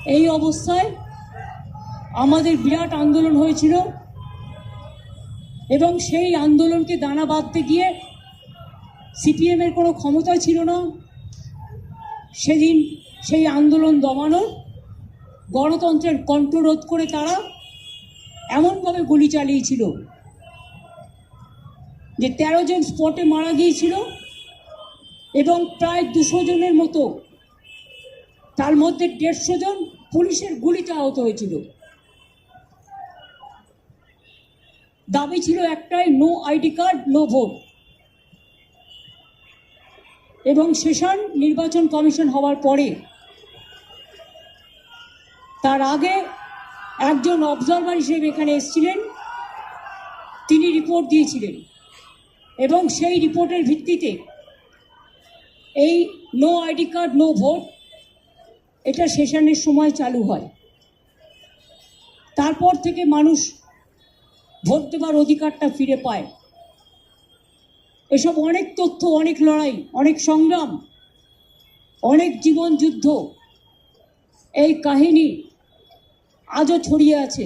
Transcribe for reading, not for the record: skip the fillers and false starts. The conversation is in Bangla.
এই অবস্থায় আমাদের বিরাট আন্দোলন হয়েছিল এবং সেই আন্দোলনকে দানা বাঁধতে গিয়ে সিপিএমের কোনো ক্ষমতা ছিল না। সেদিন সেই আন্দোলন দমানোর, গণতন্ত্রের কণ্ঠরোধ করে তারা এমনভাবে গুলি চালিয়েছিল যে 13 জন স্পটে মারা গিয়েছিল এবং প্রায় 200 জনের মতো, তার মধ্যে 150 জন পুলিশের গুলিতে আহত হয়েছিল। দাবি ছিল একটাই, no ID card, no vote. এবং সেশন নির্বাচন কমিশন হওয়ার পরে, তার আগে একজন অবজারভার হিসেবে এখানে এসেছিলেন, তিনি রিপোর্ট দিয়েছিলেন এবং সেই রিপোর্টের ভিত্তিতে এই no ID card, no vote এটা সেশনের সময় চালু হয়। তারপর থেকে মানুষ ভোট দেবার অধিকারটা ফিরে পায়। এসব অনেক তথ্য, অনেক লড়াই, অনেক সংগ্রাম, অনেক জীবন যুদ্ধ, এই কাহিনী আজও ছড়িয়ে আছে।